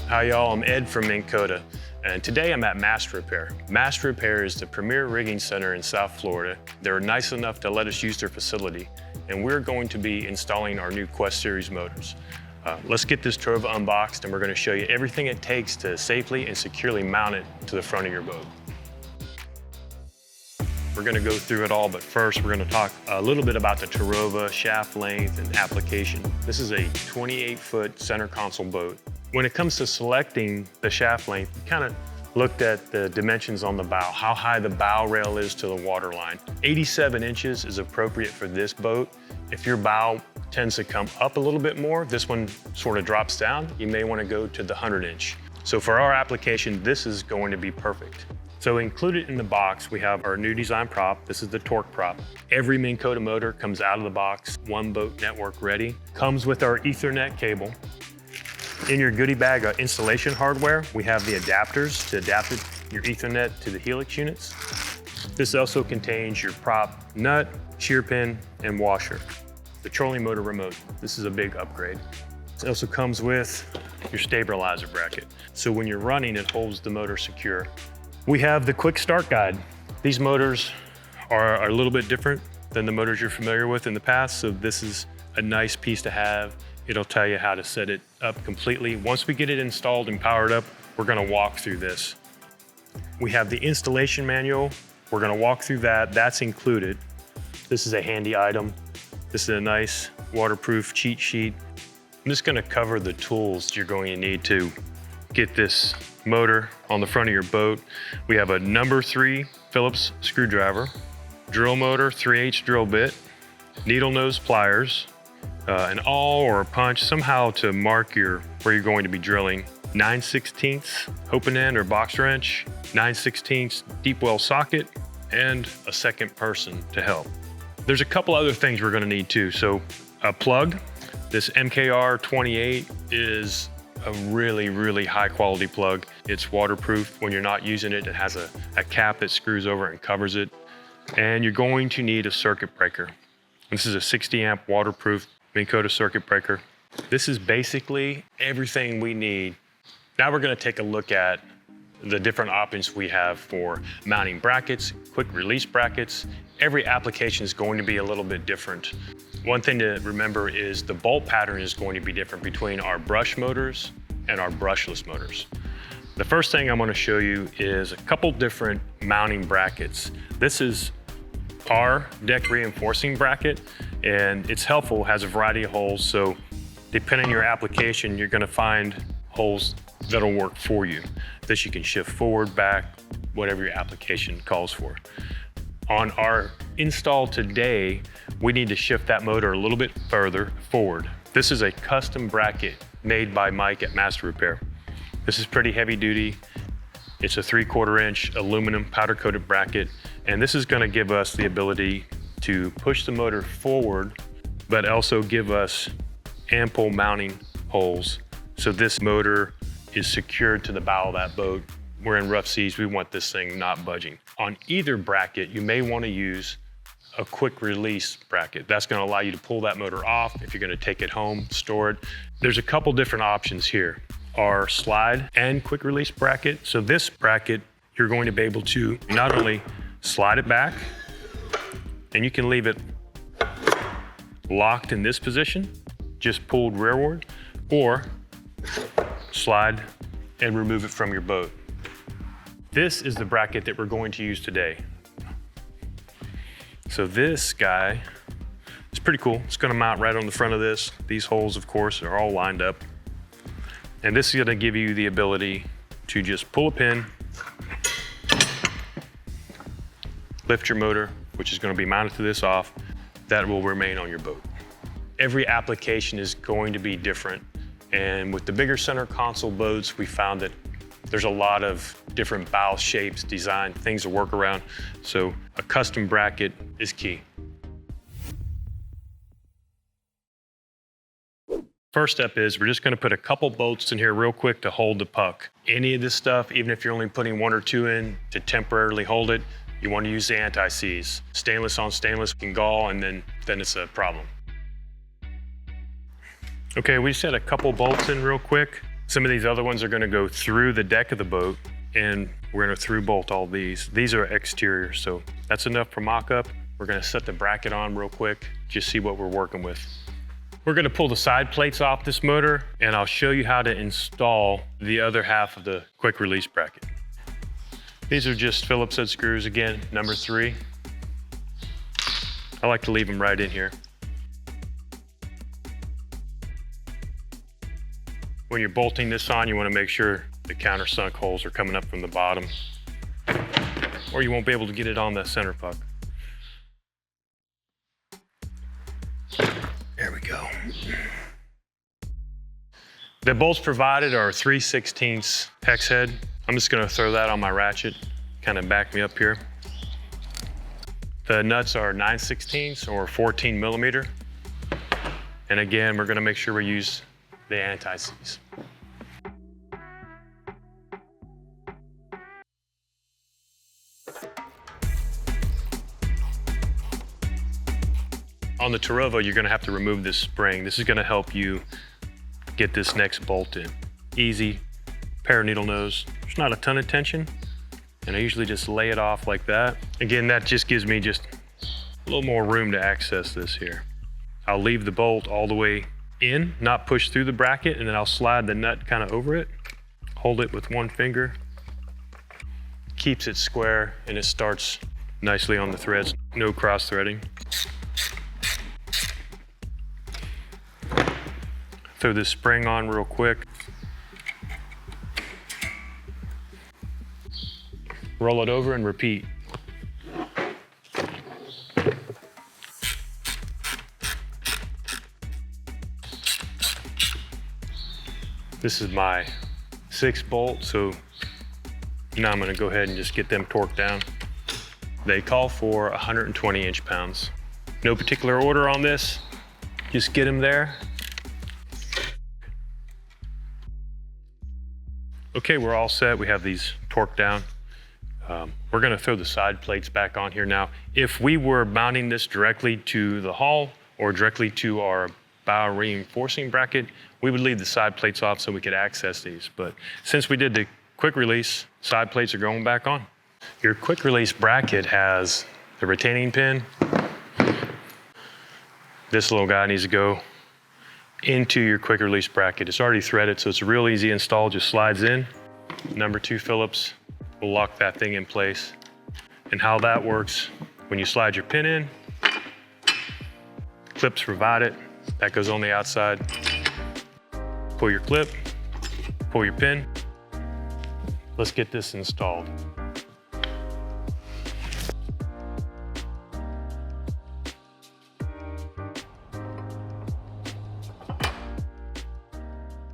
Hi y'all, I'm Ed from Minn Kota, and today I'm at Master Repair. Master Repair is the premier rigging center in South Florida. They're nice enough to let us use their facility, and we're going to be installing our new Quest Series motors. Let's get this Terrova unboxed, and we're going to show you everything it takes to safely and securely mount it to the front of your boat. We're going to go through it all, but first we're going to talk a little bit about the Terrova shaft length and application. This is a 28-foot center console boat. When it comes to selecting the shaft length, we kind of looked at the dimensions on the bow, how high the bow rail is to the water line. 87 inches is appropriate for this boat. If your bow tends to come up a little bit more, this one sort of drops down, you may want to go to the 100-inch. So for our application, this is going to be perfect. So included in the box, we have our new design prop. This is the torque prop. Every Minn Kota motor comes out of the box, one boat network ready. Comes with our Ethernet cable. In your goodie bag of installation hardware, we have the adapters to adapt your Ethernet to the helix units. This also contains your prop nut, shear pin, and washer. The trolling motor remote. This is a big upgrade. It also comes with your stabilizer bracket. So when you're running, it holds the motor secure. We have the quick start guide. These motors are a little bit different than the motors you're familiar with in the past, so this is a nice piece to have. It'll tell you how to set it up completely. Once we get it installed and powered up, we're gonna walk through this. We have the installation manual. We're gonna walk through that. That's included. This is a handy item. This is a nice waterproof cheat sheet. I'm just gonna cover the tools you're going to need to get this motor on the front of your boat. We have a number 3 Phillips screwdriver, drill motor 3/8 drill bit, needle nose pliers, an awl or a punch, somehow to mark where you're going to be drilling, 9/16 open end or box wrench, 9/16 deep well socket, and a second person to help. There's a couple other things we're gonna need too. So a plug. This MKR 28 is a really, really high quality plug. It's waterproof. When you're not using it, it has a cap that screws over and covers it. And you're going to need a circuit breaker. This is a 60 amp waterproof Minn Kota circuit breaker. This is basically everything we need. Now we're gonna take a look at the different options we have for mounting brackets, quick release brackets. Every application is going to be a little bit different. One thing to remember is the bolt pattern is going to be different between our brush motors and our brushless motors. The first thing I'm going to show you is a couple different mounting brackets. This is our deck reinforcing bracket, and it's helpful, has a variety of holes, so depending on your application, you're going to find holes that'll work for you. This you can shift forward, back, whatever your application calls for. On our install today, we need to shift that motor a little bit further forward. This is a custom bracket made by Mike at Master Repair. This is pretty heavy duty. It's a 3/4 inch aluminum powder coated bracket, and this is gonna give us the ability to push the motor forward, but also give us ample mounting holes. So this motor is secured to the bow of that boat. We're in rough seas, we want this thing not budging. On either bracket, you may want to use a quick release bracket. That's going to allow you to pull that motor off if you're going to take it home, store it. There's a couple different options here. Our slide and quick release bracket. So this bracket, you're going to be able to not only slide it back, and you can leave it locked in this position, just pulled rearward, or slide and remove it from your boat. This is the bracket that we're going to use today. So this guy is pretty cool. It's gonna mount right on the front of this. These holes, of course, are all lined up. And this is gonna give you the ability to just pull a pin, lift your motor, which is gonna be mounted to this off. That will remain on your boat. Every application is going to be different. And with the bigger center console boats, we found that there's a lot of different bow shapes, design, things to work around. So a custom bracket is key. First step is we're just gonna put a couple bolts in here real quick to hold the puck. Any of this stuff, even if you're only putting 1 or 2 in to temporarily hold it, you wanna use the anti-seize. Stainless on stainless can gall, and then it's a problem. Okay, we just had a couple bolts in real quick. Some of these other ones are gonna go through the deck of the boat, and we're gonna through bolt all these. These are exterior, so that's enough for mock-up. We're gonna set the bracket on real quick, just see what we're working with. We're gonna pull the side plates off this motor, and I'll show you how to install the other half of the quick release bracket. These are just Phillips head screws, again, number 3. I like to leave them right in here. When you're bolting this on, you wanna make sure the countersunk holes are coming up from the bottom, or you won't be able to get it on the center puck. There we go. The bolts provided are 3/16 hex head. I'm just gonna throw that on my ratchet, kind of back me up here. The nuts are 9/16 or 14 millimeter. And again, we're gonna make sure we use the anti-seize. On the Terrova, you're gonna have to remove this spring. This is gonna help you get this next bolt in. Easy, pair of needle nose. There's not a ton of tension, and I usually just lay it off like that. Again, that just gives me just a little more room to access this here. I'll leave the bolt all the way in, not push through the bracket, and then I'll slide the nut kind of over it, hold it with one finger, keeps it square, and it starts nicely on the threads. No cross threading. Throw this spring on real quick. Roll it over and repeat. This is my 6 bolt, so now I'm gonna go ahead and just get them torqued down. They call for 120 inch-pounds. No particular order on this, just get them there. Okay, we're all set. We have these torqued down. We're gonna throw the side plates back on here now. If we were mounting this directly to the hull or directly to our bow reinforcing bracket, we would leave the side plates off so we could access these. But since we did the quick release, side plates are going back on. Your quick release bracket has the retaining pin. This little guy needs to go into your quick release bracket. It's already threaded, so it's a real easy install, just slides in. Number 2 Phillips will lock that thing in place. And how that works, when you slide your pin in, clips provide it, that goes on the outside. Pull your clip, pull your pin. Let's get this installed.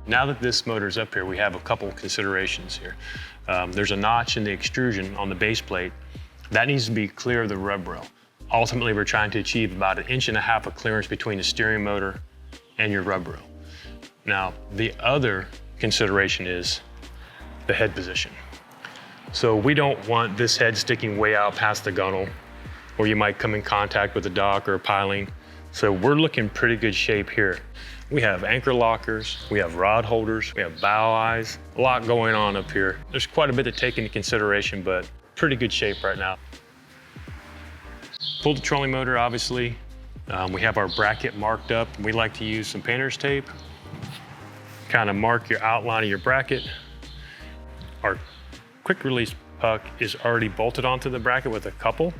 Now that this motor's up here, we have a couple considerations here. There's a notch in the extrusion on the base plate. That needs to be clear of the rub rail. Ultimately, we're trying to achieve about 1.5 inches of clearance between the steering motor and your rub rail. Now, the other consideration is the head position. So we don't want this head sticking way out past the gunnel, or you might come in contact with a dock or a piling. So we're looking pretty good shape here. We have anchor lockers, we have rod holders, we have bow eyes, a lot going on up here. There's quite a bit to take into consideration, but pretty good shape right now. Pull the trolling motor, obviously. We have our bracket marked up. We like to use some painter's tape. Kind of mark your outline of your bracket. Our quick release puck is already bolted onto the bracket with a couple,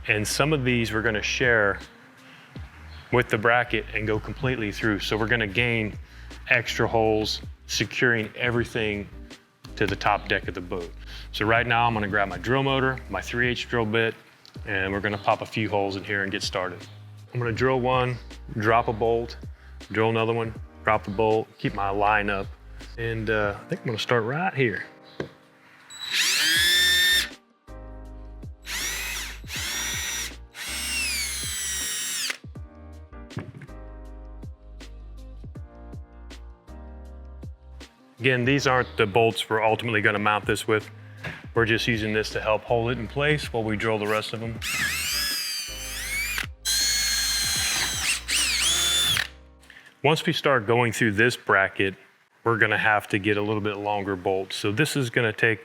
and some of these we're gonna share with the bracket and go completely through. So we're gonna gain extra holes, securing everything to the top deck of the boat. So right now I'm gonna grab my drill motor, my 3/8 drill bit, and we're gonna pop a few holes in here and get started. I'm gonna drill one, drop a bolt, drill another one, drop a bolt, keep my line up. And I think I'm gonna start right here. Again, these aren't the bolts we're ultimately gonna mount this with. We're just using this to help hold it in place while we drill the rest of them. Once we start going through this bracket, we're gonna have to get a little bit longer bolt. So this is gonna take,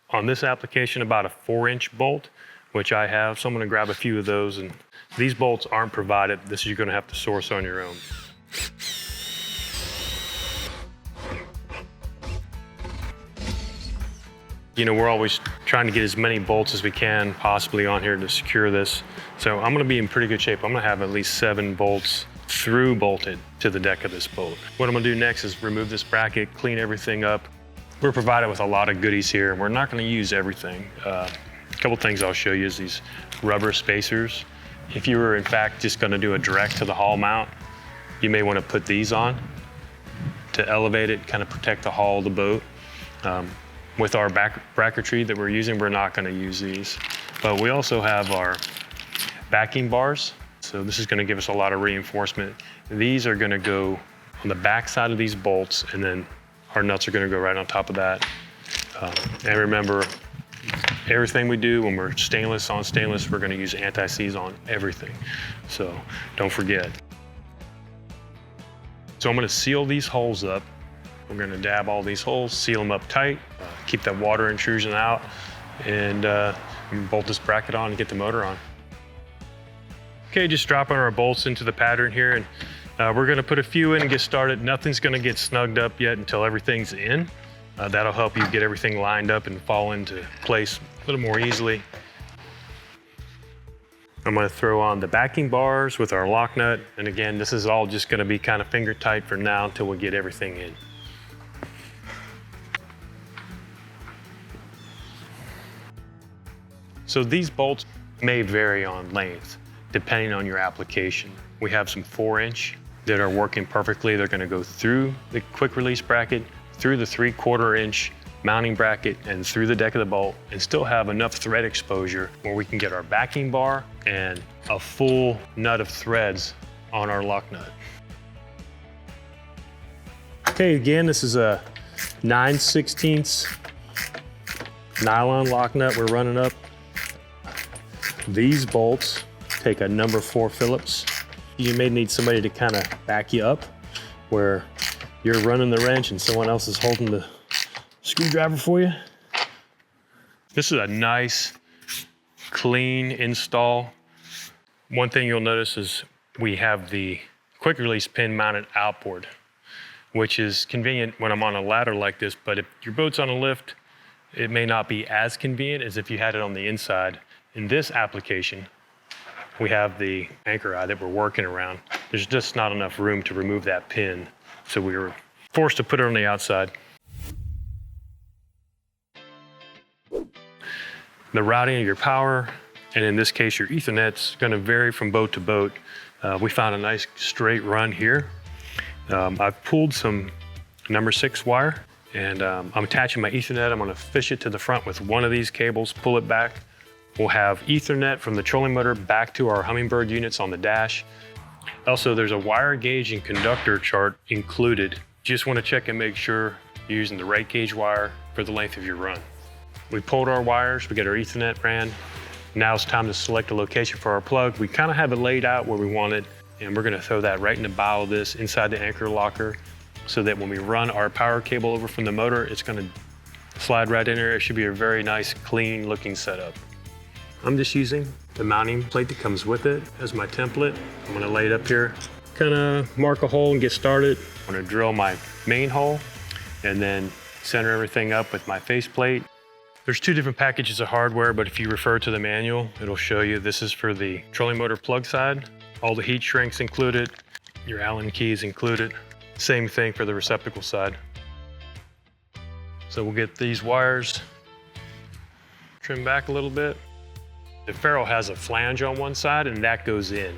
on this application, about a 4-inch bolt, which I have. So I'm gonna grab a few of those, and these bolts aren't provided. This you're gonna have to source on your own. You know, we're always trying to get as many bolts as we can possibly on here to secure this. So I'm gonna be in pretty good shape. I'm gonna have at least 7 bolts through bolted to the deck of this boat. What I'm gonna do next is remove this bracket, clean everything up. We're provided with a lot of goodies here, and we're not gonna use everything. A couple things I'll show you is these rubber spacers. If you were in fact just gonna do a direct to the hull mount, you may wanna put these on to elevate it, kind of protect the hull of the boat. With our bracketry that we're using, we're not gonna use these. But we also have our backing bars. So this is gonna give us a lot of reinforcement. These are gonna go on the back side of these bolts, and then our nuts are gonna go right on top of that. And remember, everything we do when we're stainless on stainless, we're gonna use anti-seize on everything. So don't forget. So I'm gonna seal these holes up. We're gonna dab all these holes, seal them up tight, keep that water intrusion out, and bolt this bracket on and get the motor on. Okay, just dropping our bolts into the pattern here, and we're gonna put a few in and get started. Nothing's gonna get snugged up yet until everything's in. That'll help you get everything lined up and fall into place a little more easily. I'm gonna throw on the backing bars with our lock nut. And again, this is all just gonna be kind of finger tight for now until we get everything in. So these bolts may vary on length, depending on your application. We have some 4-inch that are working perfectly. They're gonna go through the quick release bracket, through the 3/4 inch mounting bracket, and through the deck of the boat, and still have enough thread exposure where we can get our backing bar and a full nut of threads on our lock nut. Okay, again, this is a 9/16 nylon lock nut we're running up. These bolts take a number 4 Phillips. You may need somebody to kind of back you up where you're running the wrench and someone else is holding the screwdriver for you. This is a nice, clean install. One thing you'll notice is we have the quick release pin mounted outboard, which is convenient when I'm on a ladder like this, but if your boat's on a lift, it may not be as convenient as if you had it on the inside. In this application, we have the anchor eye that we're working around. There's just not enough room to remove that pin, so we were forced to put it on the outside. The routing of your power, and in this case your Ethernet's gonna vary from boat to boat. We found a nice straight run here. I've pulled some number 6 wire, and I'm attaching my Ethernet. I'm gonna fish it to the front with one of these cables, pull it back. We'll have Ethernet from the trolling motor back to our Humminbird units on the dash. Also, there's a wire gauge and conductor chart included. Just want to check and make sure you're using the right gauge wire for the length of your run. We pulled our wires, we got our Ethernet ran. Now it's time to select a location for our plug. We kind of have it laid out where we want it, and we're going to throw that right in the bow of this inside the anchor locker so that when we run our power cable over from the motor, it's going to slide right in there. It should be a very nice, clean looking setup. I'm just using the mounting plate that comes with it as my template. I'm gonna lay it up here, kind of mark a hole and get started. I'm gonna drill my main hole and then center everything up with my faceplate. There's 2 different packages of hardware, but if you refer to the manual, it'll show you this is for the trolling motor plug side. All the heat shrinks included, your Allen keys included. Same thing for the receptacle side. So we'll get these wires trimmed back a little bit. The ferrule has a flange on one side, and that goes in.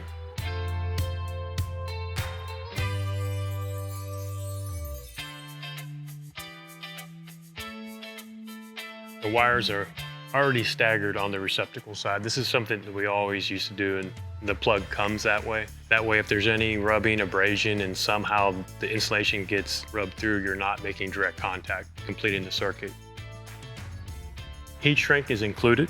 The wires are already staggered on the receptacle side. This is something that we always used to do, and the plug comes that way. That way, if there's any rubbing, abrasion, and somehow the insulation gets rubbed through, you're not making direct contact, completing the circuit. Heat shrink is included.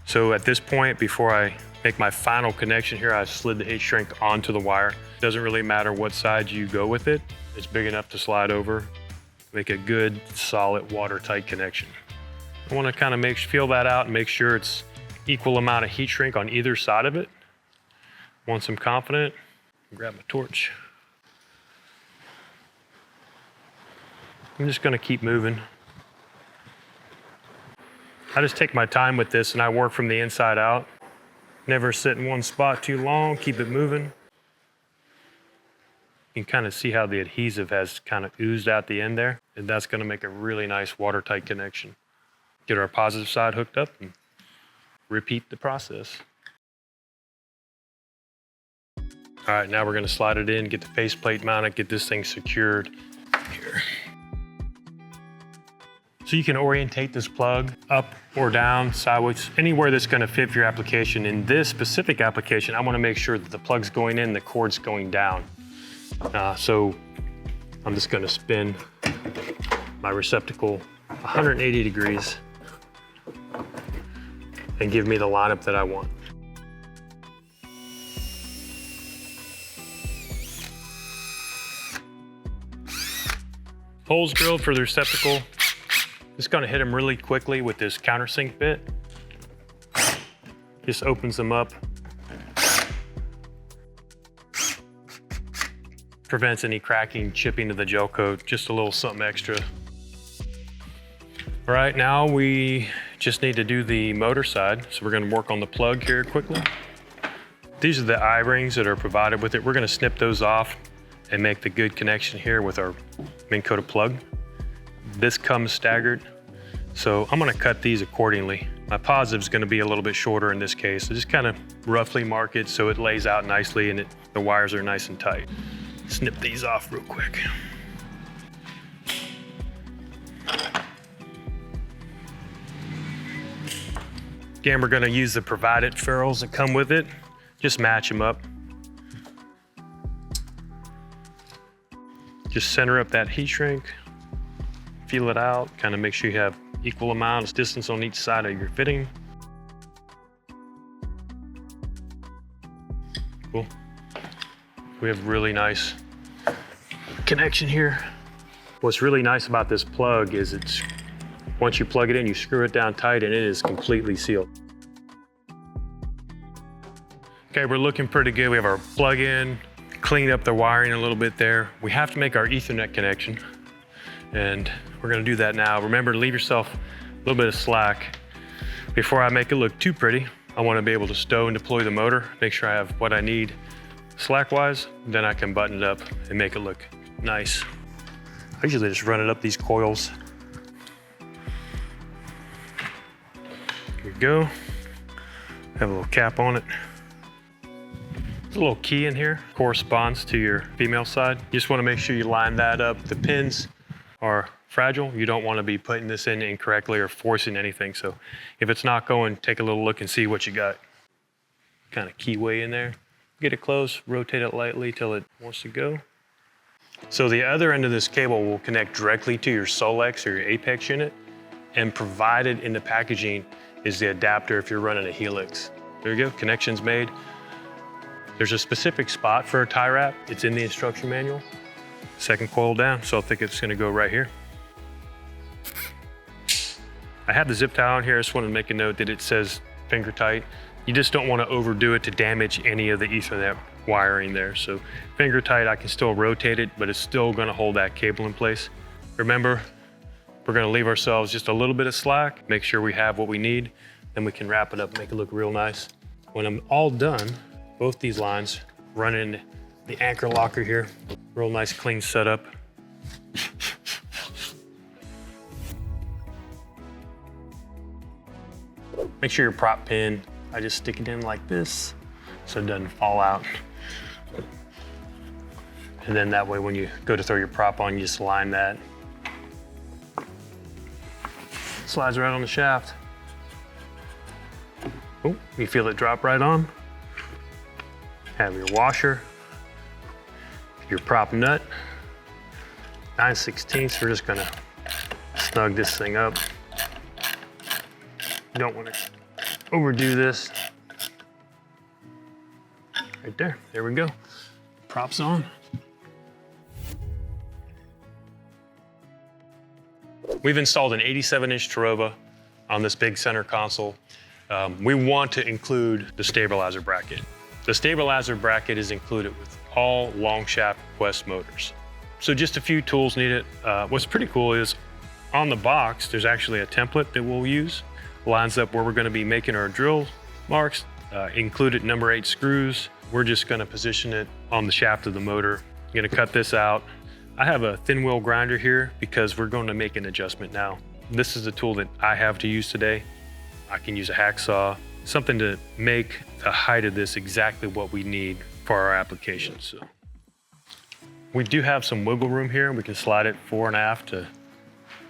So at this point, before I make my final connection here, I've slid the heat shrink onto the wire. Doesn't really matter what side you go with it. It's big enough to slide over. make a good, solid, watertight connection. I want to kind of feel that out and make sure it's equal amount of heat shrink on either side of it. Once I'm confident, grab my torch. I'm just going to keep moving. I just take my time with this and I work from the inside out. Never sit in one spot too long, keep it moving. You can kind of see how the adhesive has kind of oozed out the end there, and that's going to make a really nice watertight connection. Get our positive side hooked up and repeat the process. All right, now we're going to slide it in, get the faceplate mounted, get this thing secured here. So you can orientate this plug up or down, sideways, anywhere that's going to fit for your application. In this specific application, I want to make sure that the plug's going in, the cord's going down. So I'm just going to spin my receptacle 180 degrees and give me the lineup that I want. Holes drilled for the receptacle. Just gonna hit them really quickly with this countersink bit. Just opens them up. Prevents any cracking, chipping of the gel coat, just a little something extra. All right, now we just need to do the motor side. So we're gonna work on the plug here quickly. These are the I-rings that are provided with it. We're gonna snip those off and make the good connection here with our Minn Kota plug. This comes staggered, so I'm gonna cut these accordingly. My positive is gonna be a little bit shorter in this case. So just kind of roughly mark it so it lays out nicely and the wires are nice and tight. Snip these off real quick. Again, we're gonna use the provided ferrules that come with it. Just match them up. Just center up that heat shrink, feel it out, kind of make sure you have equal amount of distance on each side of your fitting. Cool. We have really nice connection here. What's really nice about this plug is once you plug it in, you screw it down tight and it is completely sealed. Okay, we're looking pretty good. We have our plug in, cleaned up the wiring a little bit there. We have to make our Ethernet connection, and we're gonna do that now. Remember to leave yourself a little bit of slack. Before I make it look too pretty, I wanna be able to stow and deploy the motor, make sure I have what I need slack-wise, then I can button it up and make it look nice. I usually just run it up these coils. Here we go. Have a little cap on it. There's a little key in here, corresponds to your female side. You just want to make sure you line that up. The pins are fragile. You don't want to be putting this in incorrectly or forcing anything. So if it's not going, take a little look and see what you got. Kind of keyway in there. Get it close, rotate it lightly till it wants to go. So the other end of this cable will connect directly to your Solex or your Apex unit, and provided in the packaging is the adapter if you're running a Helix. There you go, connection's made. There's a specific spot for a tie wrap. It's in the instruction manual. Second coil down, so I think it's gonna go right here. I have the zip tie on here. I just wanted to make a note that it says finger tight. You just don't want to overdo it to damage any of the Ethernet wiring there. So finger tight, I can still rotate it, but it's still gonna hold that cable in place. Remember, we're gonna leave ourselves just a little bit of slack, make sure we have what we need, then we can wrap it up and make it look real nice. When I'm all done, both these lines run in the anchor locker here. Real nice clean setup. Make sure your prop pin, I just stick it in like this so it doesn't fall out. And then that way when you go to throw your prop on, you just line that. Slides right on the shaft. Oh, you feel it drop right on. Have your washer, your prop nut, 9/16. We're just gonna snug this thing up. You don't want to overdo this. Right there, there we go. Props on. We've installed an 87-inch Terrova on this big center console. We want to include the stabilizer bracket. The stabilizer bracket is included with all long shaft Quest motors. So just a few tools needed. What's pretty cool is on the box, there's actually a template that we'll use. Lines up where we're gonna be making our drill marks, included number 8 screws. We're just gonna position it on the shaft of the motor. I'm gonna cut this out. I have a thin wheel grinder here because we're going to make an adjustment now. This is a tool that I have to use today. I can use a hacksaw, something to make the height of this exactly what we need for our application. So we do have some wiggle room here. We can slide it fore and aft to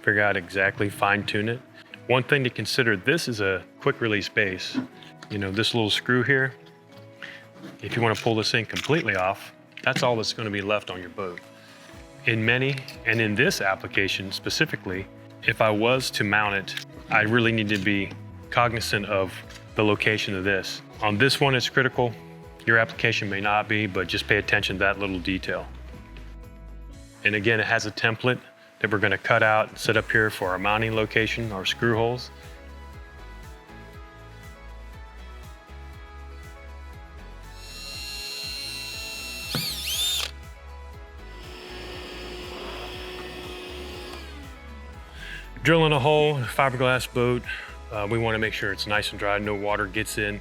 figure out exactly, fine tune it. One thing to consider, this is a quick release base. You know, this little screw here, if you want to pull this thing completely off, that's all that's going to be left on your boat. In many, and in this application specifically, if I was to mount it, I really need to be cognizant of the location of this. On this one, it's critical. Your application may not be, but just pay attention to that little detail. And again, it has a template that we're going to cut out and set up here for our mounting location, our screw holes. Drilling a hole, fiberglass boat, we want to make sure it's nice and dry, no water gets in.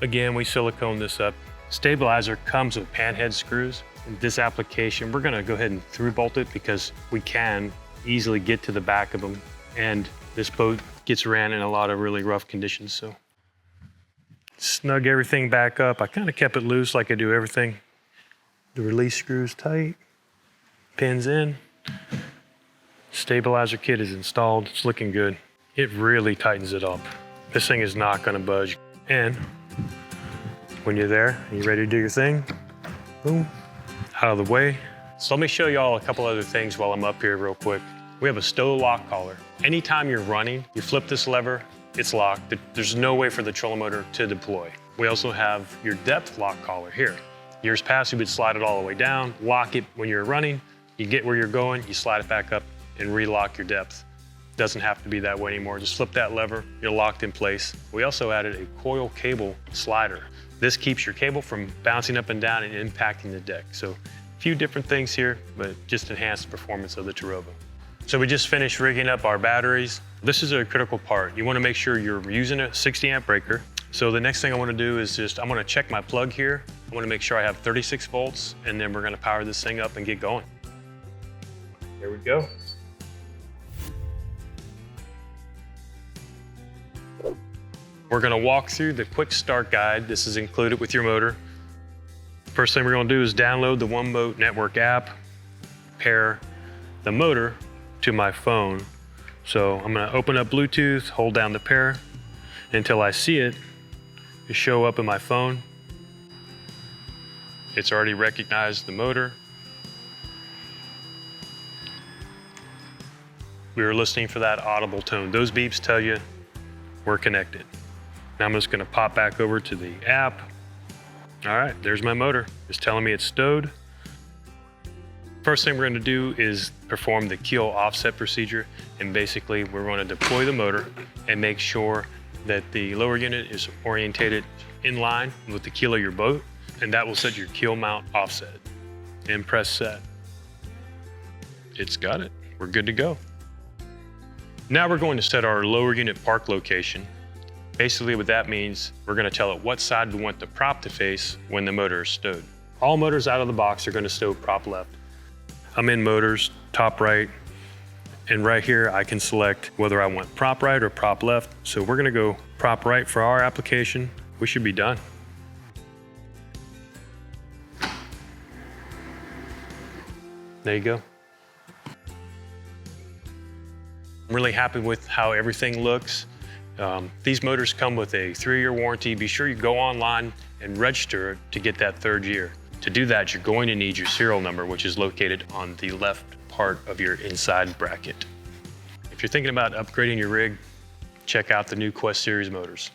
Again, we silicone this up. Stabilizer comes with panhead screws. In this application, we're gonna go ahead and through bolt it because we can easily get to the back of them. And this boat gets ran in a lot of really rough conditions, so. Snug everything back up. I kind of kept it loose like I do everything. The release screws tight, pins in. Stabilizer kit is installed, it's looking good. It really tightens it up. This thing is not gonna budge. And when you're there, and you're ready to do your thing, boom, out of the way. So let me show you all a couple other things while I'm up here real quick. We have a stow lock collar. Anytime you're running, you flip this lever, it's locked. There's no way for the trolling motor to deploy. We also have your depth lock collar here. Years past, you would slide it all the way down, lock it when you're running, you get where you're going, you slide it back up and relock your depth. Doesn't have to be that way anymore. Just flip that lever, you're locked in place. We also added a coil cable slider. This keeps your cable from bouncing up and down and impacting the deck. So a few different things here, but just enhance the performance of the Terrova. So we just finished rigging up our batteries. This is a critical part. You wanna make sure you're using a 60 amp breaker. So the next thing I wanna do is I'm gonna check my plug here. I wanna make sure I have 36 volts, and then we're gonna power this thing up and get going. There we go. We're gonna walk through the quick start guide. This is included with your motor. First thing we're gonna do is download the One Boat Network app, pair the motor to my phone. So I'm gonna open up Bluetooth, hold down the pair until I see it show up in my phone. It's already recognized the motor. We were listening for that audible tone. Those beeps tell you we're connected. Now I'm just gonna pop back over to the app. All right, there's my motor. It's telling me it's stowed. First thing we're gonna do is perform the keel offset procedure. And basically we're gonna deploy the motor and make sure that the lower unit is orientated in line with the keel of your boat. And that will set your keel mount offset. And press set. It's got it, we're good to go. Now we're going to set our lower unit park location. Basically what that means, we're gonna tell it what side we want the prop to face when the motor is stowed. All motors out of the box are gonna stow prop left. I'm in motors, top right, and right here I can select whether I want prop right or prop left. So we're gonna go prop right for our application. We should be done. There you go. I'm really happy with how everything looks. These motors come with a 3-year warranty. Be sure you go online and register to get that 3rd year. To do that, you're going to need your serial number, which is located on the left part of your inside bracket. If you're thinking about upgrading your rig, check out the new Quest Series motors.